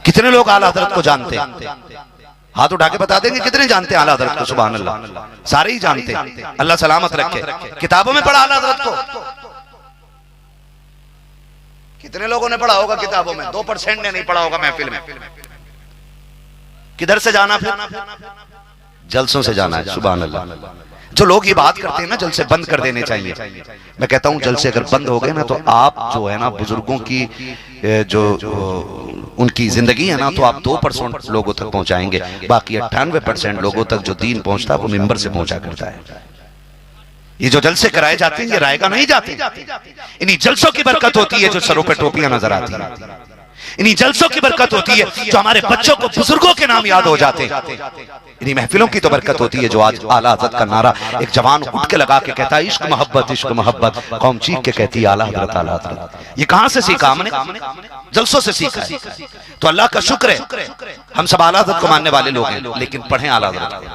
कितने लोग आला हजरत को जानते हैं? हाथ उठा के बता देंगे कितने जानते हैं आला हजरत को? सुभान अल्लाह, सारे ही जानते हैं। अल्लाह सलामत रखे। किताबों में पढ़ा आला हजरत को? कितने लोगों ने पढ़ा होगा किताबों में? 2% ने नहीं पढ़ा होगा महफिल में। किधर से जाना फिर? जलसों से जाना है। सुभान अल्लाह। जो लोग ये बात करते हैं ना जलसे बंद कर देने चाहिए, मैं कहता हूं जलसे अगर बंद हो गए ना तो आप जो है ना बुजुर्गों की जो उनकी जिंदगी है ना तो आप 2% लोगों तक पहुंचाएंगे, बाकी 98% लोगों तक जो दीन पहुंचता है वो मिंबर से पहुंचा करता है। ये जो जलसे कराए जाते हैं ये रायगा नहीं जाते, इन्हीं जलसों की बरकत होती है जो सरों पे टोपियां नजर आती है। इन्हीं जलसों की बरकत होती है जो हमारे बच्चों को बुजुर्गों के नाम याद हो जाते हैं। इन्हीं महफिलों की तो बरकत होती है जो आज आला हजरत का नारा एक जवान उठ के लगा के कहता है इश्क मोहब्बत, कौम चीख के कहती है आला हजरत आला हजरत। ये कहां से सीखा हमने? जलसों से सीखा है। तो अल्लाह का शुक्र है हम सब आला हजरत को मानने वाले लोग हैं, लेकिन पढ़ें आला हजरत को।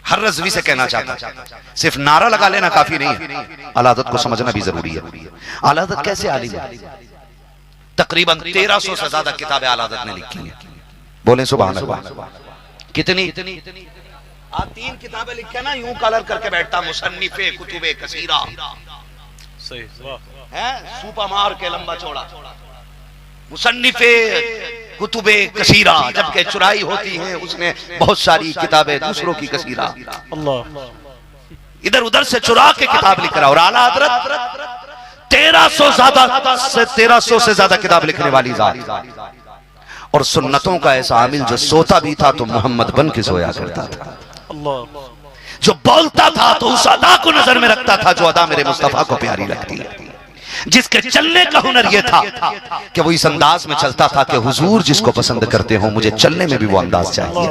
हर रज़वी से कहना चाहता हूं, सिर्फ नारा लगा लेना काफी नहीं है, आला हजरत को समझना भी जरूरी है। आला हजरत कैसे आलिम है? तकरीबन 1300 से ज्यादा किताबें आला हजरत ने लिखी हैं। बोले सुभान अल्लाह। कितनी? आज 3 किताबें लिखे ना यूं कलर करके बैठता मुसन्निफे कुतुबे कसीरा। सही है, सूपा मार के लंबा चौड़ा मुसन्निफे कुतुबे कसीरा, जबकि चुराई होती है उसने बहुत सारी किताबें दूसरों की कसीरा। अल्लाह, इधर उधर से चुरा के किताब लिख रहा। और आला हजरत 1300 से ज्यादा किताब लिखने वाली जात, और सुन्नतों का ऐसा आमिल जो सोता भी था तो मोहम्मद बन के सोया करता था। जो बोलता था तो उस अदा को नजर में रखता था जो अदा मेरे मुस्तफा को प्यारी लगती है। जिसके चलने का हुनर यह था कि वो इस अंदाज में चलता था कि हुजूर जिसको पसंद करते हो मुझे चलने में भी वो अंदाज चाहिए।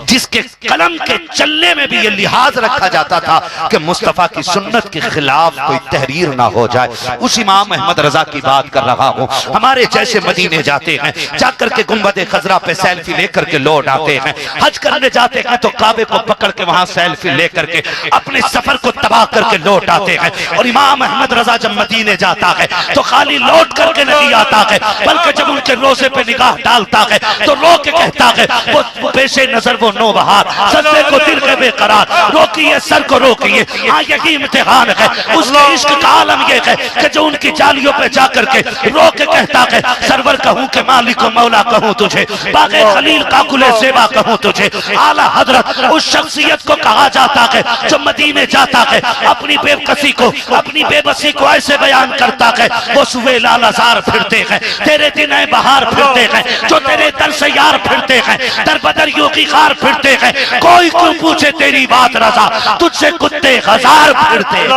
जिसके कलम के चलने में भी ये लिहाज रखा जाता था कि मुस्तफा की सुन्नत के खिलाफ कोई तहरीर ना हो जाए। उस इमाम अहमद रजा की बात कर रहा हूं। हमारे जैसे मदीने जाते हैं, जाकर के गुंबद खजरा पे सेल्फी लेकर के लौट आते हैं। हज करने जाते हैं तो काबे को पकड़ के वहां सेल्फी लेकर के अपने सफर को तबाह करके लौट आते हैं। और इमाम अहमद रजा जब मदीने जाता है तो खाली लौट करके नहीं आता है, बल्कि जब उनके रोजे पे निगाह डालता है तो रो के कहता है वो पेशे नजर वो नो बहार, सजदे को दिल के बेकरार, रोकिए सर को रोकिए, हाँ यही इम्तिहान है। उसके इश्क का आलम ये है कि जो उनकी जालियों पे जाकर के रो के कहता है सरवर कहूं के मालिक मौला कहूं तुझे, बागे खलील का कुले सेवा कहूं तुझे। आला हजरत उस शख्सियत को कहा जाता है जो मदीने जाता है, अपनी बेबसी को अपनी बेबसी को ऐसे बयान करता है वो सुबह लालाजार फिरते हैं, तेरे दिन बहार फिरते हैं, जो तेरे दर से यार फिरते हैं, दर बदर योगी खार फिरते हैं, कोई क्यों पूछे तेरी बात रजा, तुझसे कुत्ते हजार फिरते।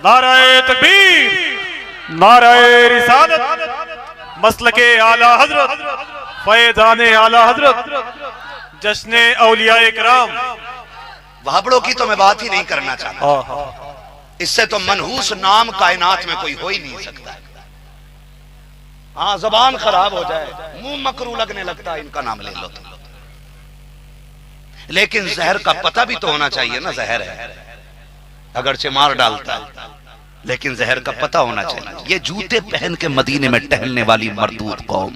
नाराए तकबीर, नाराए रिसालत, मसलके आला हजरत, फैज़ाने आला हजरत, जश्ने औलियाए किराम। वहाबड़ों की तो मैं बात ही नहीं करना चाहता, इससे तो मनहूस नाम कायनात में कोई हो ही नहीं सकता। हाँ जबान खराब हो जाए, मुंह मकरू लगने लगता है, इनका नाम ले लो तुम। लेकिन जहर का पता भी तो होना चाहिए ना, जहर है अगरचे मार डालता है लेकिन जहर का पता होना चाहिए। ये जूते पहन के मदीने में टहलने वाली मरदूद कौम,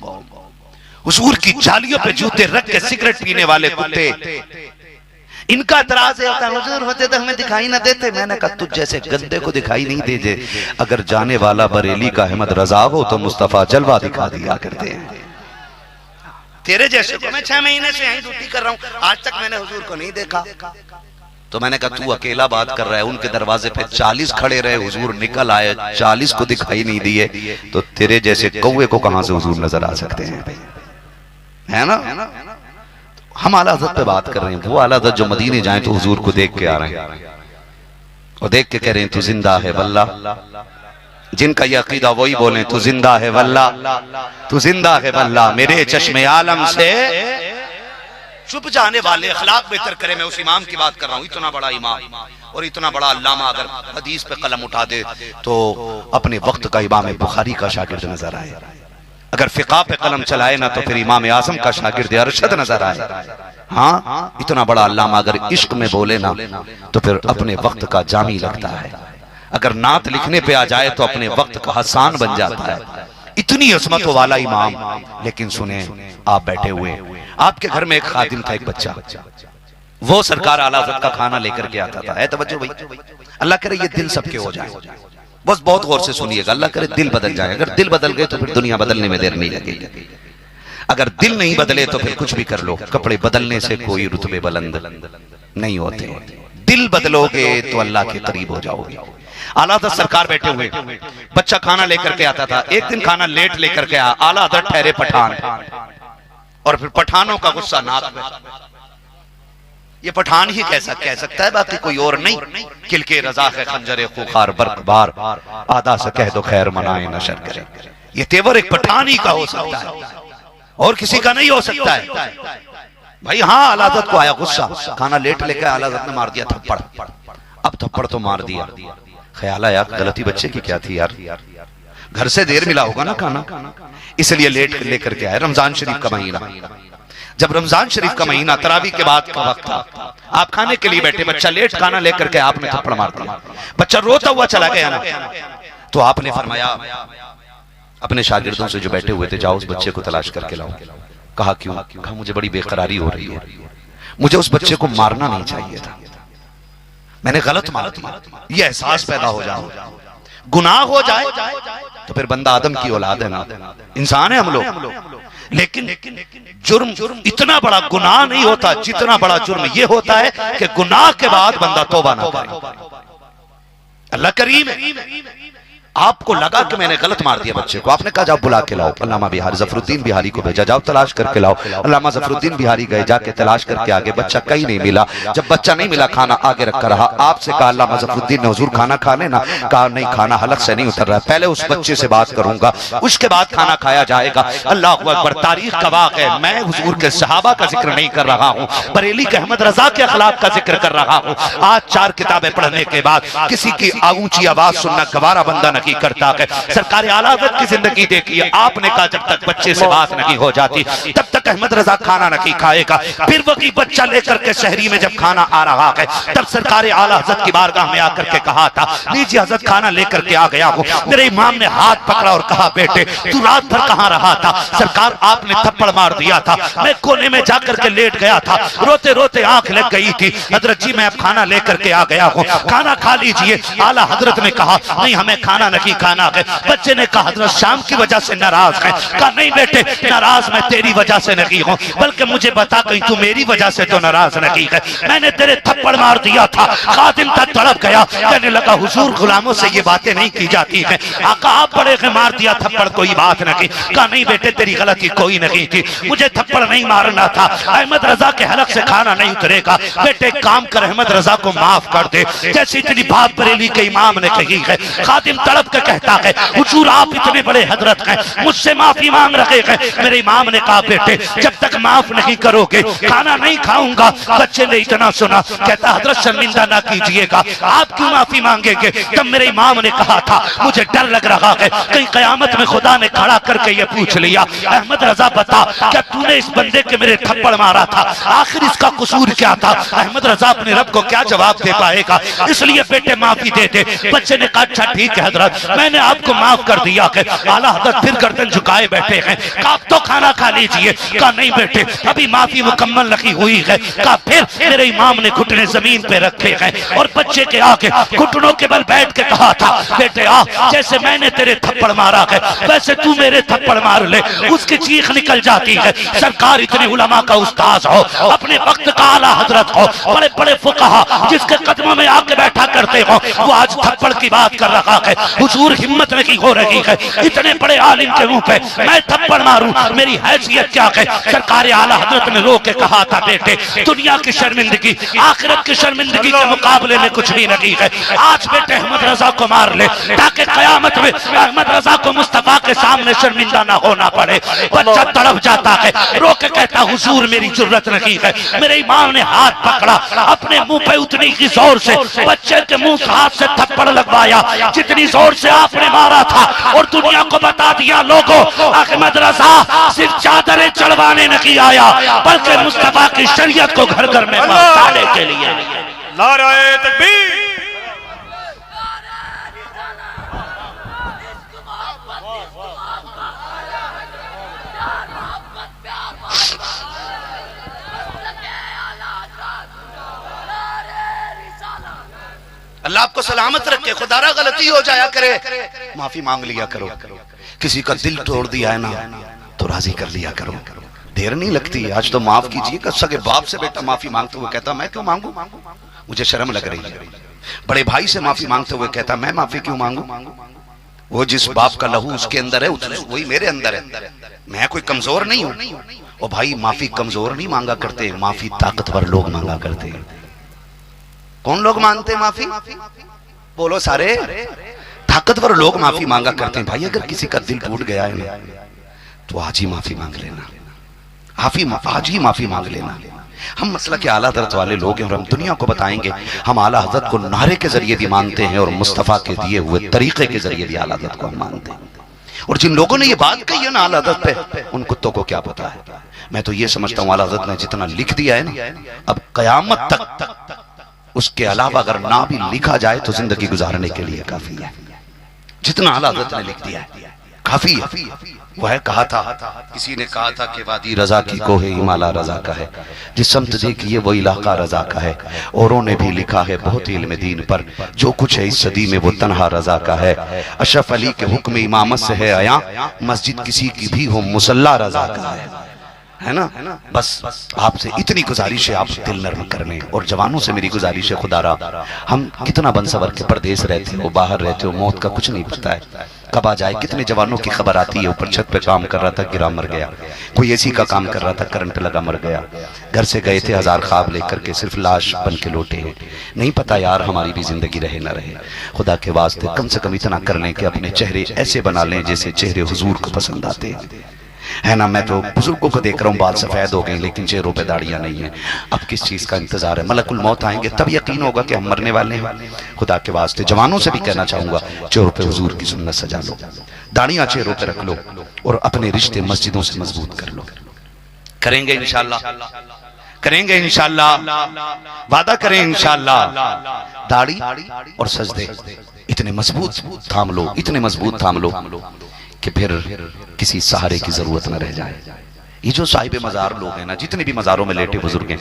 हुजूर की जालियों पे जूते रख के सिगरेट पीने वाले कुत्ते, इनका एतराज होता है हुजूर होते तो हमें दिखाई ना देते। मैंने कहा तुझ जैसे गंदे को दिखाई नहीं देते, अगर जाने वाला बरेली का अहमद रजा हो तो मुस्तफा जलवा दिखा दिया करते हैं। तेरे जैसे को मैं 6 महीने से यहीं ड्यूटी कर रहा हूं, आज तक मैंने हुजूर को नहीं देखा। तो मैंने कहा तू अकेला बात कर रहा है, उनके दरवाजे पे 40 खड़े रहे, हुजूर निकल आए, 40 को दिखाई नहीं दिए, तो तेरे जैसे कौवे को कहां से हुजूर नजर आ सकते हैं? है ना? हम आला हज़रत पे बात कर रहे हैं, वो आला हज़रत जो मदीने जाए तो हुजूर को देख के आ रहे हैं और देख के कह रहे हैं तू जिंदा है वल्ला। जिनका ये अकीदा वही बोले तू जिंदा है वल्ला, तू जिंदा है वल्ला। मेरे चश्मे आलम से छुप जाने वाले अखलाक बेहतर करे। मैं उस इमाम की बात कर रहा हूं, इतना बड़ा इमाम और इतना बड़ा अल्लामा अगर हदीस पे कलम उठा दे तो अपने वक्त का इमाम बुखारी का शागिर्द नजर आए, अगर फिक़ा पे कलम चलाए ना तो फिर इमाम आज़म का शागिर्द अरशद नजर आए। हाँ, इतना बड़ा अल्लामा अगर इश्क में बोले ना तो फिर अपने वक्त का जामी लगता है। अगर नात लिखने पे आ जाए तो अपने वक्त का हसान बन जाता है। इतनी अजमतों वाला इमाम, लेकिन सुने आप बैठे हुए, आपके घर में एक खादिम था, एक बच्चा, वो सरकार आला हज़रत का खाना लेकर के आता था। है तवज्जो भाई, अल्लाह करे ये दिल सबके हो जाए, बस बहुत गौर से सुनिएगा, अल्लाह करे दिल बदल जाए। अगर दिल बदल गए तो फिर दुनिया बदलने में देर नहीं लगेगी। अगर दिल नहीं बदले तो फिर कुछ भी कर लो, कपड़े बदलने से कोई रुतबे बुलंद नहीं होते। दिल बदलोगे तो अल्लाह के करीब हो जाओगे। आला हज़रत सरकार बैठे हुए, बच्चा खाना लेकर के आता था। एक दिन खाना लेट लेकर के आया, आला हज़रत ठहरे पठान, और फिर पठानों का गुस्सा नाक में। ये पठान ही कैसा कह सकता है, बाकी कोई और नहीं। किलके रजा है खंजरे खुखार बर्कबार, आधा से कह दो खैर मनाए नशर करे। ये तेवर एक पठान ही का हो सकता है, और किसी का नहीं हो सकता है भाई। हाँ, आला हज़रत को आया गुस्सा, खाना लेट लेकर आला हज़रत ने मार दिया थप्पड़। अब थप्पड़ तो मार दिया, ख्याल आया गलती बच्चे की क्या थी यार, घर से देर मिला होगा ना खाना, इसलिए लेट लेकर के आया। रमजान शरीफ का महीना, जब रमजान शरीफ का महीना, तरावी के बाद का वक्त था, आप खाने के लिए बैठे, बच्चा लेट खाना लेकर के आपने थप्पड़ मार दिया। बच्चा रोता हुआ चला गया ना, तो आपने फरमाया अपने शागिर्दों से जो बैठे हुए थे, जाओ उस बच्चे को तलाश करके लाओ। कहा क्यों? कहा मुझे बड़ी बेकरारी हो रही है, मुझे उस बच्चे को मारना नहीं चाहिए था, मैंने गलत मार दिया। ये एहसास पैदा हो जाए, गुनाह हो जाए तो फिर बंदा आदम की औलाद है ना, इंसान है हम लोग। लेकिन जुर्म इतना बड़ा गुनाह नहीं होता जितना बड़ा जुर्म ये होता है कि गुनाह के बाद बंदा तौबा ना करे। अल्लाह करीम है। आपको लगा कि मैंने गलत मार दिया बच्चे को, आपने कहा जाओ बुला के लाओ। अल्लामा बिहारी जफरुद्दीन बिहारी को भेजा, जाओ तलाश करके लाओ। अल्लामा जफरुद्दीन बिहारी गए, जाके तलाश करके आगे, बच्चा कहीं नहीं मिला। जब बच्चा नहीं मिला, खाना आगे रखा रहा। आपसे कहा अल्लामा जफरुद्दीन ने, हुजूर खाना खा लेना। कहा नहीं, खाना हलक से नहीं उतर रहा, पहले उस बच्चे से बात करूंगा, उसके बाद खाना खाया जाएगा। अल्लाह अकबर, तारीख का वाक़ है। मैं हुजूर के सहाबा का जिक्र नहीं कर रहा हूँ, बरेली के अहमद रजा के अखलाक का जिक्र कर रहा हूँ। आज 4 किताबें पढ़ने के बाद किसी की ऊंची आवाज सुनना गवारा बंदा नहीं करता है। सरकार आला हज़रत की जिंदगी देखी है, आपने कहा जब तक बच्चे से बात नहीं हो जाती तब तक अहमद रजा खाना नहीं खाएगा। फिर वही बच्चा लेकर के शहरी में जब खाना आ रहा है, तब सरकार आला हज़रत की बारगाह में आकर के कहा था, लीजिए हज़रत खाना लेकर के आ गया हूँ। मेरे इमाम ने हाथ पकड़ा और कहा, बेटे तू रात भर कहाँ रहा था? सरकार आपने थप्पड़ मार दिया था, मैं कोने में जाकर के लेट गया था, रोते रोते आंख लग गई थी। हजरत जी मैं अब खाना लेकर के आ गया हूँ, खाना खा लीजिए। आला हजरत ने कहा नहीं, हमें खाना नहीं खाना है। बच्चे ने कहा हजरत शाम की वजह से नाराज है। कहा नहीं बेटे, नाराज मैं तेरी वजह से नहीं हूँ, बल्कि मुझे बता कहीं तू मेरी वजह से तो नाराज नहीं है। मैंने तेरे थप्पड़ मार दिया था। खादिम था, तड़प गया, कहने लगा हुजूर गुलामों से ये बातें नहीं की जाती हैं। आका आप बड़े हैं, मार दिया थप्पड़, कोई बात नहीं। कहा नहीं बेटे, तेरी गलती कोई नहीं थी, मुझे थप्पड़ नहीं मारना था। अहमद रजा के हलक से खाना नहीं उतरेगा। बेटे काम कर, अहमद रजा को माफ कर दे, जैसी इतनी बात बरेली के इमाम ने कही है। खादिम तड़प कर कहता है, हुजूर आप इतने बड़े हजरत हैं, मुझसे माफी मांग रहे हैं। मेरे इमाम ने कहा, बेटे जब तक माफ नहीं करोगे खाना नहीं खाऊंगा। बच्चे ने इतना सुना, कहता हजरत शर्मिंदा ना कीजिएगा, आप क्यों माफी मांगेंगे? तब मेरे इमाम ने कहा था, मुझे डर लग रहा है कहीं कयामत में खुदा ने खड़ा करके ये पूछ लिया, अहमद रजा बता क्या तूने इस बंदे के मेरे थप्पड़ मारा था, आखिर इसका कसूर क्या था? अहमद रजा अपने रब को क्या जवाब दे पाएगा? इसलिए बेटे माफी दे दे। बच्चे ने कहा अच्छा ठीक है हजरत, मैंने आपको माफ कर दिया है। आला हज़रत फिर गर्दन झुकाए बैठे हैं। कहा आप तो खाना खा लीजिए। कहा नहीं बेटे, अभी माफी मुकम्मल नहीं हुई है। कहा फिर मेरे इमाम ने घुटने जमीन पे रखे हैं और बच्चे के आगे घुटनों के बल बैठ के कहा था, बेटे आ, जैसे मैंने तेरे थप्पड़ मारा है वैसे तू मेरे थप्पड़ मार ले। उसकी चीख निकल जाती है। सरकार इतने उलमा का उस्ताद हो, अपने वक्त का आला हजरत हो, बड़े बड़े फुकहा जिसके कदमों में आके बैठा करते हो, वो आज थप्पड़ की बात कर रहा है। हुजूर हिम्मत नहीं हो रही है, इतने बड़े आलिम के मुंह पे मैं थप्पड़ मारूं, मेरी हैसियत क्या है? सरकार आला हजरत ने रो के कहा था, बेटे दुनिया की शर्मिंदगी आखिरत की शर्मिंदगी के मुकाबले में कुछ भी नहीं है। आज बेटे अहमद रजा को मार ले ताकि कयामत में अहमद रजा को मुस्तफा के सामने शर्मिंदा ना होना पड़े। बच्चा तड़प जाता है, रो के कहता हुजूर मेरी जुर्रत नहीं है। मेरे इमाम ने हाथ पकड़ा, अपने मुंह पे उतनी ही जोर से बच्चे के मुंह हाथ से थप्पड़ लगवाया जितनी जोर से आपने मारा था, और दुनिया को बता दिया लोगों अहमद रजा सिर्फ चादरें चढ़वाने नहीं आया बल्कि मुस्तफा की शरीयत को घर घर में पहुंचाने के लिए। नाराए तकबीर। अल्लाह आपको सलामत रखे, खुदारा गलती हो जाया करे, माफी मांग लिया करो। किसी का दिल तोड़ दिया है ना तो राजी कर लिया करो, देर नहीं लगती। आज तो माफ कीजिए, सगे बाप से बेटा माफी मांगते हुए कहता मैं क्यों मांगू, मुझे शर्म लग रही है। बड़े भाई से माफी मांगते हुए कहता मैं माफी क्यों मांगू, वो जिस बाप का लहू उसके अंदर है वही मेरे अंदर है, मैं कोई कमजोर नहीं हूं। और भाई माफी कमजोर नहीं मांगा करते, माफी ताकतवर लोग मांगा करते हैं। कौन लोग मांगते हैं माफी, बोलो सारे। ताकतवर लोग माफी मांगा करते हैं। भाई अगर किसी का दिल टूट गया है ना तो आज ही माफी मांग लेना, आज ही माफी मांग लेना। हम मसला के आला हज़रत वाले लोग हैं और हम दुनिया को बताएंगे हम आला हज़रत को नारे के जरिए भी मानते हैं और मुस्तफ़ा के दिए हुए तरीके के जरिए भी आला हज़रत को हम मानते हैं। और जिन लोगों ने ये बात कही है ना आला हज़रत पे, उन कुत्तों को क्या पता है। मैं तो ये समझता हूँ आला हज़रत ने जितना लिख दिया है ना, अब कयामत तक उसके अलावा अगर ना भी लिखा जाए तो जिंदगी गुजारने के लिए काफी है। जितना आला हज़रत ने लिख दिया है काफी है। वह कहा था, किसी ने कहा था कि वादी रजा की कोहे हिमाला रजा का है, जिस समत देखिए वो इलाका रजा का है। औरों ने भी लिखा है बहुत इल्म दीन पर, जो कुछ है इस सदी में वो तन्हा रजा का है। अशरफ अली के हुक्म इमामत से है आया, मस्जिद किसी की भी हो मुसल्ला रजा का है ना। बस आपसे इतनी गुजारिश है, आप दिल नर्म कर लें। और जवानों से मेरी गुजारिश है, खुदारा हम कितना बंसवर के परदेश रहते हो, बाहर रहते हो, मौत का कुछ नहीं पता है कब आ जाए। कितने जवानों की खबर आती है, ऊपर छत पे काम कर रहा था गिरा मर गया, कोई एसी का काम कर रहा था करंट लगा मर गया, घर से गए थे 1000 ख्वाब लेकर के सिर्फ लाश बन के लौटे हैं। नहीं पता यार हमारी भी जिंदगी रहे ना रहे। खुदा के वास्ते कम से कम इतना कर लें कि अपने चेहरे ऐसे बना लें जैसे चेहरे हुजूर को पसंद आते हैं, है ना। मैं तो बुजुर्गों को देख रहा हूँ बाल सफेद हो गए लेकिन चेहरों पे दाढ़ियां नहीं है। अब किस चीज का इंतजार है, मलकुल मौत आएंगे तब यकीन होगा कि हम मरने वाले हैं। खुदा के वास्ते जवानों से भी कहना चाहूंगा, चेहरों पे हुजूर की सुन्नत सजा लो, दाढ़ियां चेहरों पे रख लो और अपने रिश्ते मस्जिदों से मजबूत कर लो। करेंगे इंशाल्लाह, करेंगे इंशाल्लाह, वादा करें इंशाल्लाह। दाढ़ी और सजदे इतने मजबूत थाम लो, इतने मजबूत थाम लो कि फिर किसी सहारे की जरूरत न रह जाए। ये जो साहिब मजार लोग हैं ना, जितने भी मजारों में लेटे बुजुर्ग हैं,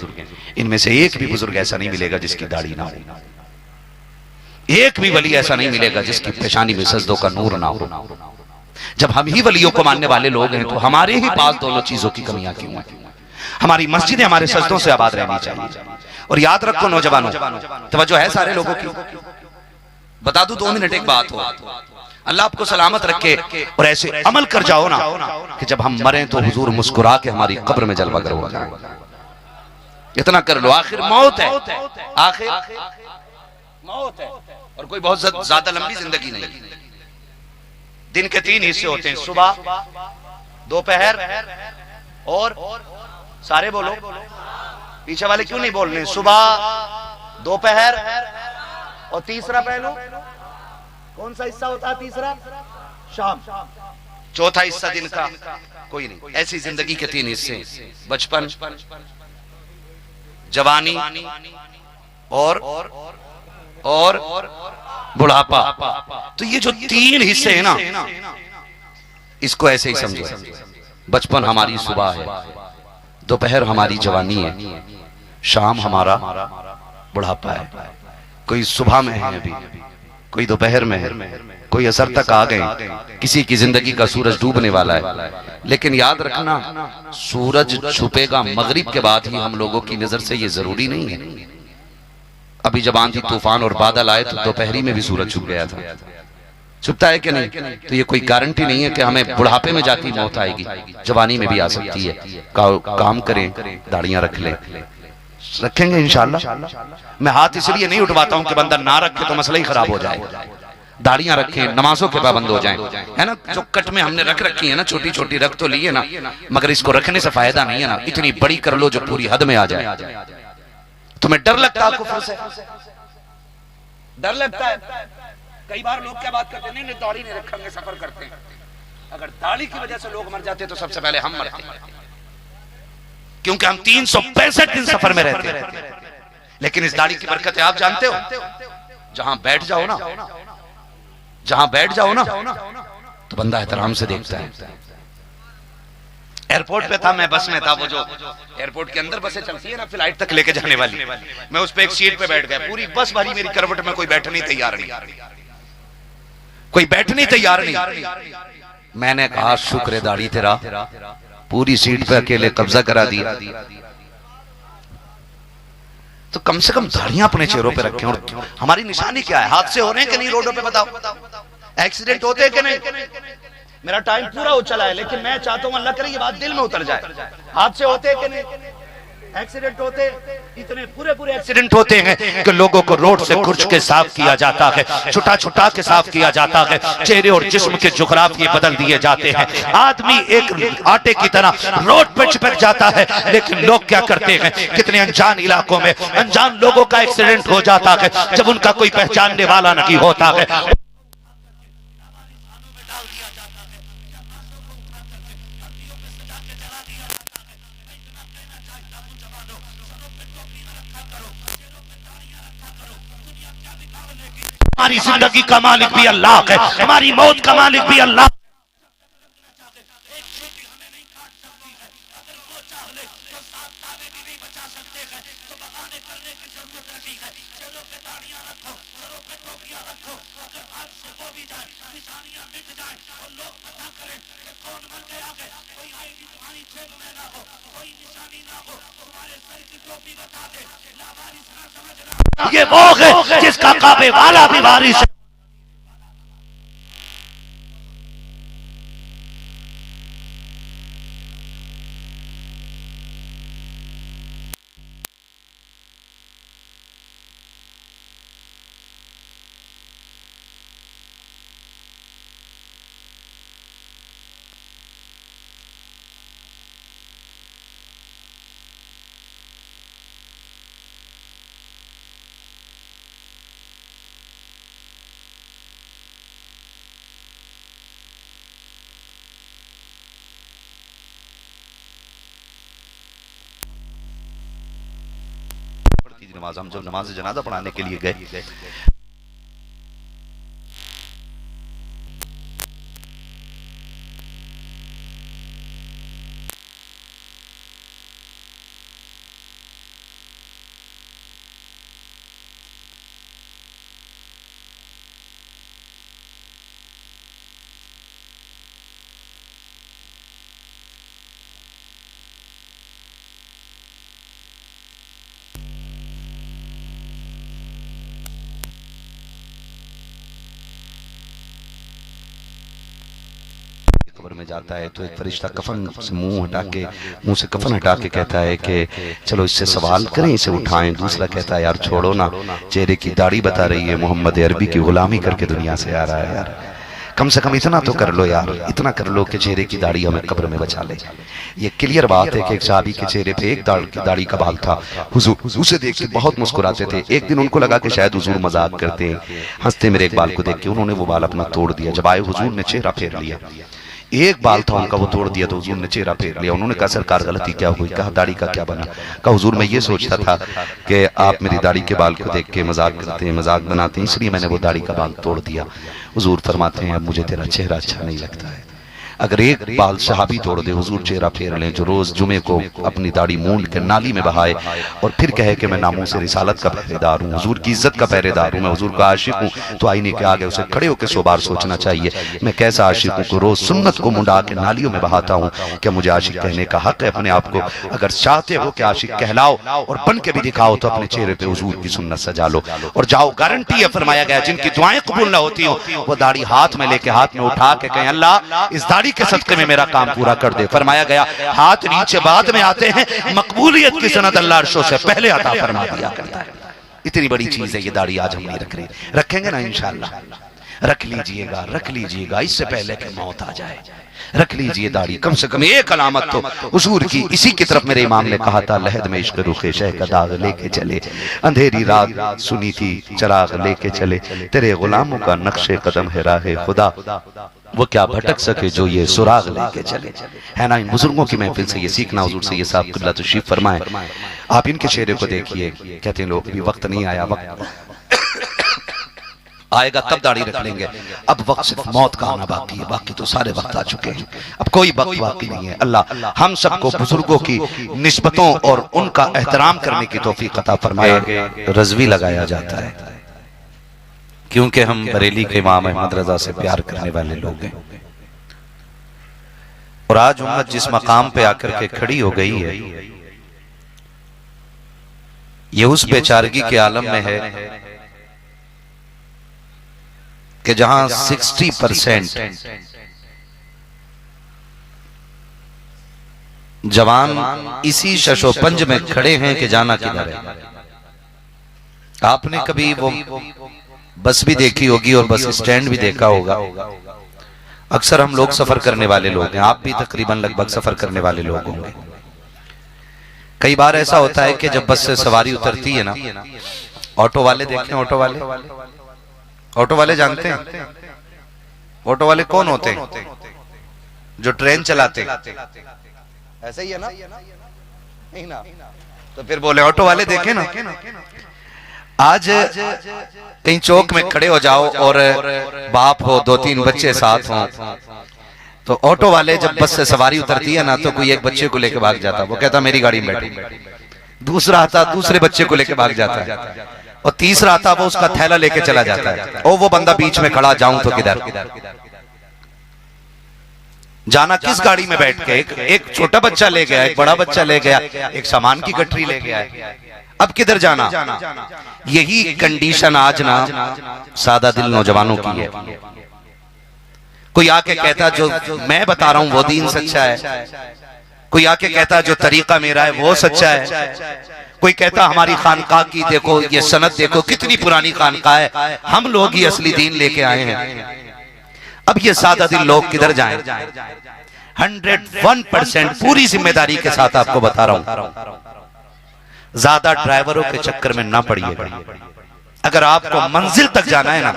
इनमें से एक भी बुजुर्ग ऐसा नहीं मिलेगा जिसकी दाढ़ी ना हो, एक भी वली ऐसा नहीं मिलेगा जिसकी पेशानी में सजदों का नूर ना हो। जब हम ही वलियों को मानने वाले लोग हैं तो हमारे ही पास दोनों चीजों की कमियां क्यों हैं। हमारी मस्जिदें हमारे सजदों से आबाद रहनी चाहिए। और याद रखो नौजवानों, तवज्जो है सारे लोगों की, बता दूं 2 मिनट एक बात हो, अल्लाह आपको सलामत रखे और ऐसे अमल कर जाओ ना कि जब हम मरें तो हुजूर मुस्कुरा के हमारी कब्र में जलवा करवा जाए। इतना कर लो, आखिर मौत है, आखिर मौत है और कोई बहुत ज्यादा लंबी जिंदगी नहीं। दिन के 3 हिस्से होते हैं, सुबह, दोपहर और सारे बोलो, पीछे वाले क्यों नहीं बोल रहे, सुबह, दोपहर और तीसरा पहलू कौन सा हिस्सा होता है, तीसरा शाम, चौथा हिस्सा दिन का कोई नहीं। ऐसी जिंदगी के 3 हिस्से, बचपन, जवानी और बुढ़ापा। तो ये जो 3 हिस्से हैं ना, इसको ऐसे ही समझो। बचपन हमारी सुबह है, दोपहर हमारी जवानी है, शाम हमारा बुढ़ापा है। कोई सुबह में है अभी, कोई दोपहर में है, कोई असर तक आ गए, किसी की जिंदगी का सूरज डूबने वाला है। लेकिन याद रखना, सूरज छुपेगा मगरिब के बाद ही हम लोगों की नजर से, ये जरूरी नहीं है। अभी जब आंधी तूफान और बादल आए तो दोपहरी में भी सूरज छुप गया था, छुपता है कि नहीं? तो ये कोई गारंटी नहीं है कि हमें बुढ़ापे में जाती मौत आएगी, जवानी में भी आ सकती है। काम करें, दाढ़ियां रख लें, रखेंगे इंशाल्लाह। मैं हाथ इसलिए नहीं उठवाता हूं कि बंदा ना रखे तो मसला ही खराब हो जाए। दाढ़ियां रखें, नमाजों के पाबंद हो जाएं, है ना। जो कट में हमने रख रखी है ना, छोटी छोटी रख तो ली है ना, मगर इसको रखने से फायदा नहीं है ना। इतनी बड़ी कर लो जो पूरी हद में आ जाए। तुम्हें डर लगता है कुफ्र से? डर लगता है? कई बार लोग क्या बात करते हैं, नहीं दाढ़ी नहीं रखेंगे, सफर करते हैं। अगर दाढ़ी की वजह से लोग मर जाते तो सबसे पहले हम मरते हैं, क्योंकि हम 365 दिन सफर में रहते हैं। लेकिन इस दाढ़ी की बरकत है, आप जानते हो, जहां बैठ जाओ ना, जहां बैठ जाओ ना तो बंदा एहतराम से देखता है। एयरपोर्ट पे था, मैं बस में था, वो जो एयरपोर्ट के अंदर बसें चलती है ना फ्लाइट तक लेके जाने वाली, मैं उस पे एक सीट पे बैठ गया, पूरी बस भरी, मेरी करवट में कोई बैठने तैयार नहीं, कोई बैठने तैयार नहीं। मैंने कहा शुक्र है दाढ़ी तेरा, पूरी सीट पे अकेले कब्जा करा दिया। तो कम से कम दाढ़ियां अपने चेहरों पे रखें। और हमारी निशानी क्या है? हादसे हो रहे हैं कि नहीं रोडों पे? बताओ, एक्सीडेंट होते हैं कि नहीं? मेरा टाइम पूरा हो चला है, लेकिन मैं चाहता हूं अल्लाह करे ये बात दिल में उतर जाए। हादसे होते हैं कि नहीं? एक्सीडेंट होते, इतने पूरे एक्सीडेंट होते हैं कि लोगों को रोड से कुर्च के साफ किया जाता है, छुटा छुटा के साफ किया जाता है, चेहरे और जिस्म के जुगराफिये बदल दिए जाते हैं, आदमी एक आटे की तरह रोड पर चिपक जाता है। लेकिन लोग क्या करते हैं, कितने अनजान इलाकों में अनजान लोगों का एक्सीडेंट हो जाता है जब उनका कोई पहचानने वाला नहीं होता है। हमारी जिंदगी का मालिक भी अल्लाह है, हमारी मौत का मालिक भी अल्लाह। ये वो है जिसका काबे वाला भी वारिस है। नमाज, हम जब नमाज जनाजा पढ़ाने के लिए गए, कब्र में जाता है तो एक फरिश्ता कफन से मुंह से कफन हटा के कहता है कि चलो इससे सवाल करें, इसे उठाएं। दूसरा कहता है यार छोड़ो ना, चेहरे की दाढ़ी बता रही है मोहम्मद अरबी की गुलामी करके दुनिया से आ रहा है, यार कम से कम इतना तो कर लो यार, इतना कर लो कि चेहरे की दाढ़ी हमें कब्र में बचा ले। ये क्लियर बात है कि एक सहाबी के चेहरे पे एक दाढ़ी का बाल था, हुजूर उसे देख के बहुत मुस्कुराते थे। एक दिन उनको लगा कि शायद हुजूर मजाक करते हैं, हंसते मेरे एक बाल को देख के उन्होंने वो बाल अपना तोड़ दिया। जब आए हुजूर ने चेहरा फेर लिया, एक बाल था उनका वो तोड़ दिया तो हुजूर ने चेहरा फेर लिया। उन्होंने कहा सरकार गलती क्या हुई? कहा दाढ़ी का क्या बना? कहा हुजूर मैं ये सोचता था कि आप मेरी दाढ़ी के बाल को देख के मजाक करते हैं, मजाक बनाते हैं, इसलिए मैंने वो दाढ़ी का बाल तोड़ दिया। हुजूर फरमाते हैं अब मुझे तेरा चेहरा अच्छा नहीं लगता है। अगर एक बाल सहाबी तोड़ दे, हुजूर चेहरा फेर लें, जो रोज जुमे को अपनी दाढ़ी मूंड के नाली में बहाए और फिर कहे कि मैं नामों से रिसालत का पहरेदार हूँ, हुजूर की इज्जत का पहरेदार हूँ, मैं हुजूर का आशिक हूँ, तो आईने के आगे उसे खड़े होकर 100 बार सोचना चाहिए मैं कैसा आशिक हूँ को रोज सुन्नत को मुंडा के नालियों में बहाता हूँ। क्या मुझे आशिक कहने का हक है? अपने आप को अगर चाहते हो कि आशिक कहलाओ और बन के भी दिखाओ तो अपने चेहरे पे हुजूर की सुन्नत सजा लो और जाओ। गारंटी है, फरमाया गया जिनकी दुआएं कबूल ना होती हो वो दाढ़ी हाथ में लेके हाथ में उठा के कहें अल्लाह इस दाढ़ी के सदके में मेरा काम पूरा कर दे। फरमाया गया हाथ नीचे बाद में आते हैं, मकबूलियत की सनद अल्लाह अर्शों से पहले अता फरमा दिया करता है। इतनी बड़ी चीज है ये दाढ़ी, आज हम नहीं रख रहे, रखेंगे ना इंशाअल्लाह। रख लीजिएगा, रख लीजिएगा, इससे पहले कि मौत आ जाए रख लीजिए दाढ़ी। कम से कम एक अलामत तो हुजूर की, इसी की तरफ मेरे इमाम ने कहा था लहद में इश्क रुखे शह का दाग लेके चले, अंधेरी रात सुनी थी चिराग लेके चले, तेरे गुलामों का नक्शे कदम है राहे खुदा, वो क्या भटक सके जो ये सुराग लेके चले। है ना, इन बुजुर्गों की महफिल से ये सीखना। हुजूर से ये साहब किबला तशरीफ फरमाए, आप इनके चेहरे को देखिए। कहते हैं लोग अभी वक्त नहीं आया, वक्त आएगा तब दाढ़ी रख लेंगे। अब वक्त सिर्फ मौत का आना बाकी है, बाकी तो सारे वक्त आ चुके हैं, अब कोई वक्त बाकी नहीं है। अल्लाह हम सबको बुजुर्गों की निस्बतों और उनका एहतराम करने की तौफीक अता फरमाए। रज़वी लगाया जाता है क्योंकि हम बरेली के इमाम अहमद रजा से प्यार करने वाले लोग हैं, और आज उम्मत जिस मकाम पे आकर के खड़ी हो गई है ये उस बेचारगी के आलम में है कि जहां 60% जवान इसी शशोपंज में खड़े हैं कि जाना किधर है। आपने कभी वो बस भी देखी होगी और बस स्टैंड भी देखा होगा। अक्सर हम लोग सफर करने वाले लोग हैं, आप भी तकरीबन लगभग सफर करने वाले लोग होंगे। कई बार ऐसा होता है कि जब बस से सवारी उतरती है ना, ऑटो वाले देखें, ऑटो वाले जानते हैं ऑटो वाले कौन होते हैं? जो ट्रेन चलाते, ऐसा ही है ना? नहीं ना? तो फिर बोले ऑटो वाले देखे ना। आज कहीं चौक में खड़े हो जाओ और बाप हो, 2-3 बच्चे साथ हों, तो ऑटो वाले जब बस से सवारी उतरती है ना तो कोई एक बच्चे को लेकर भाग जाता, वो कहता मेरी गाड़ी में बैठो। दूसरा आता दूसरे बच्चे को लेकर भाग जाता है, और तीसरा आता वो उसका थैला लेके चला जाता है, और वो बंदा बीच में खड़ा, जाऊं तो किधर? जाना किस गाड़ी में बैठ के? एक छोटा बच्चा ले गया, एक बड़ा बच्चा ले गया, एक सामान की गठरी ले गया, अब किधर जाना? यही कंडीशन आज ना सादा दिल नौजवानों की है। कोई आके कहता जो मैं बता रहा हूं वो दीन सच्चा है, कोई आके कहता जो तरीका मेरा है वो सच्चा है, कोई कहता हमारी खानकाह की देखो ये सनद देखो कितनी पुरानी खानकाह है, हम लोग ही असली दीन लेके आए हैं। अब ये सादा दिल लोग किधर जाएं? 101% पूरी जिम्मेदारी के साथ आपको बता रहा हूं, ज्यादा ड्राइवरों के चक्कर में ना पड़िएगा। अगर आपको मंजिल तक जाना है ना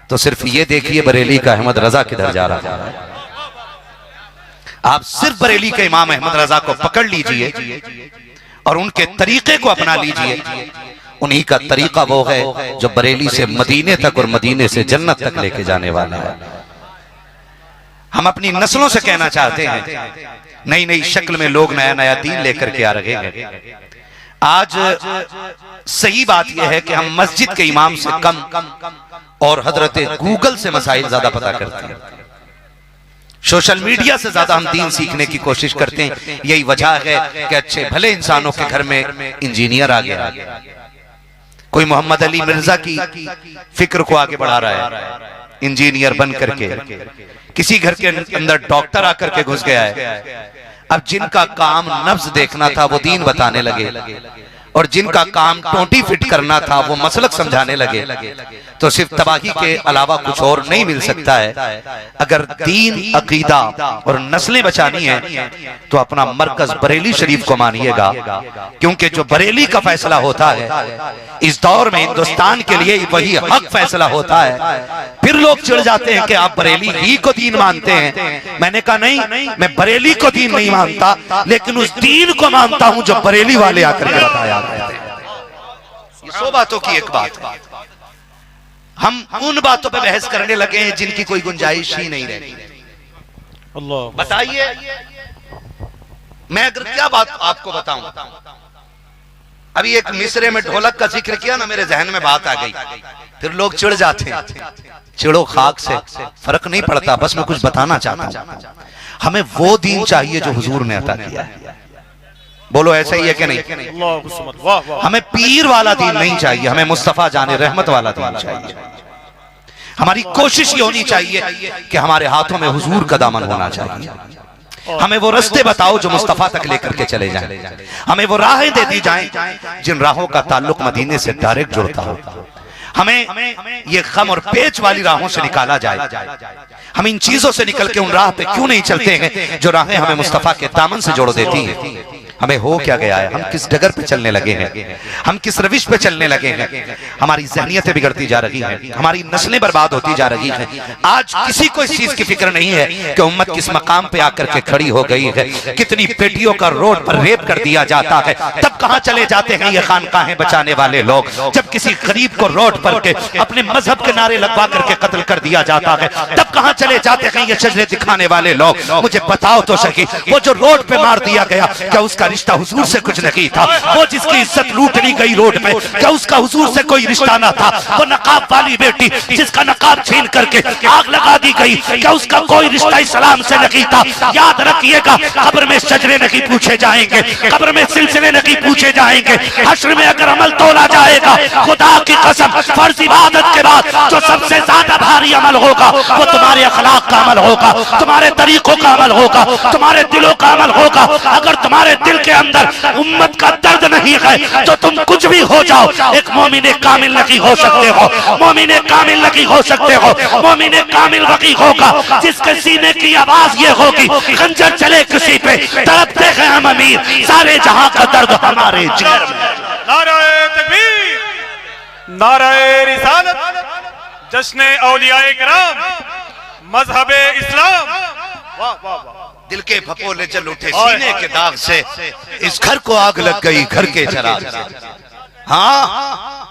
तो सिर्फ ये देखिए बरेली का अहमद रजा किधर जा रहा है। आप सिर्फ बरेली के इमाम अहमद रजा को पकड़ लीजिए और उनके तरीके को अपना लीजिए। उन्हीं का तरीका वो है जो बरेली से मदीने तक और मदीने से जन्नत तक लेके जाने वाला है। हम अपनी नस्लों से कहना चाहते हैं, नई नई शक्ल में लोग नया नया दीन लेकर के आ रहे हैं। आज सही बात यह है कि हम मस्जिद के इमाम से कम और हजरत गूगल से मसाइल ज्यादा पता करते हैं, सोशल मीडिया से ज्यादा हम दीन सीखने की कोशिश करते हैं। यही वजह है कि अच्छे भले इंसानों के घर में इंजीनियर आ गया, कोई मोहम्मद अली मिर्जा की फिक्र को आगे बढ़ा रहा है इंजीनियर बन करके, किसी घर के अंदर डॉक्टर आकर के घुस गया है। अब जिनका काम नब्ज देखना था वो दीन बताने लगे, और जिनका काम टोटी फिट करना था वो मसलक समझाने लगे। तो सिर्फ तबाही के अलावा कुछ और नहीं मिल सकता है। अगर दीन, अकीदा और नस्लें बचानी है तो अपना मरकज बरेली शरीफ को मानिएगा, क्योंकि जो बरेली का फैसला होता है इस दौर में हिंदुस्तान के लिए वही हक फैसला होता है। फिर लोग चिढ़ जाते हैं कि आप बरेली ही को दीन मानते हैं। मैंने कहा नहीं, मैं बरेली को दीन नहीं मानता, लेकिन उस दीन को मानता हूं जो बरेली वाले आकर के बताया। ये 100 बातों की एक बात है। हम उन बातों पे बहस करने लगे हैं जिनकी कोई गुंजाइश ही नहीं रहती। अल्लाह बताइए, मैं अगर क्या बात आपको बताऊं, अभी एक मिसरे में ढोलक का जिक्र किया ना, मेरे जहन में बात आ गई। फिर लोग चिढ़ जाते हैं, चिड़ो खाक से, फर्क नहीं पड़ता, बस मैं कुछ बताना चाहता हूं। हमें वो दीन चाहिए जो हुजूर ने अता किया है। बोलो ऐसा ही है कि नहीं? हमें पीर वाला दीन नहीं चाहिए, हमें मुस्तफा जाने रहमत वाला दीन चाहिए। हमारी कोशिश ये होनी चाहिए कि हमारे हाथों में हुजूर का दामन होना चाहिए। हमें वो रास्ते बताओ जो मुस्तफा तक लेकर के चले जाएं। हमें वो राहें दे दी जाएं जिन राहों का ताल्लुक मदीने से डायरेक्ट जुड़ता हो। हमें ये गम और पेच वाली राहों से निकाला जाए। हम इन चीजों से निकल के उन राह पे क्यों नहीं चलते हैं जो राहें हमें मुस्तफा के दामन से जोड़ देती हैं। हमें हो क्या गया है, हम किस डगर पे चलने लगे हैं, हम किस रविश पे चलने लगे हैं। हमारी जहनियतें बिगड़ती जा रही हैं, हमारी नस्लें बर्बाद होती जा रही हैं। आज किसी को इस चीज की फिक्र नहीं है कि उम्मत किस मकाम पे आकर के खड़ी हो गई है। कितनी बेटियों का रोड पर रेप कर दिया जाता है, तब कहां चले जाते हैं ये खानकाहें बचाने वाले लोग। जब किसी गरीब को रोड पर के अपने मजहब के नारे लगवा करके कत्ल कर दिया जाता है, तब कहां चले जाते हैं ये शजरे दिखाने वाले लोग। मुझे बताओ तो सही, वो जो रोड पे मार दिया गया, क्या उसका रिश्ता हुजूर से कुछ नहीं था? वो जिसकी इज्जत लूट ली गई रोड पे, क्या उसका हुजूर से कोई रिश्ता ना था? वो नकाब वाली बेटी जिसका नकाब छीन करके आग लगा दी गई, क्या उसका कोई रिश्ता इस्लाम से नहीं था? याद रखिएगा, कब्र में शजरे नहीं पूछे जाएंगे, कब्र में सिलसिले नहीं पूछे जाएंगे। हश्र में अगर अमल तोला जाएगा, खुदा की कसम, फर्ज इबादत के बाद जो सबसे ज्यादा भारी अमल होगा वो तुम्हारे अखलाक का अमल होगा, तुम्हारे तरीकों का अमल होगा, तुम्हारे दिलों का अमल होगा। अगर तुम्हारे दिल के अंदर उम्मत का दर्द नहीं है तो तुम कुछ भी हो जाओ, एक मोमिन कामिल नहीं हो सकते हो। मोमिन कामिल नहीं हो सकते हो। मोमिन कामिल वही होगा जिसके सीने की आवाज ये होगी, खंजर चले किसी पे तड़पते हैं हम अमीर, सारे जहां का दर्द हमारे जिगर में। नाराए तकबीर, नाराए रिसालत, जश्न औलियाए किराम, मजहबे इस्लाम। वाह वाह वाह। दिल के फपोले जल उठे सीने के दाग से, इस घर को आग लग गई घर के चराग से। हाँ,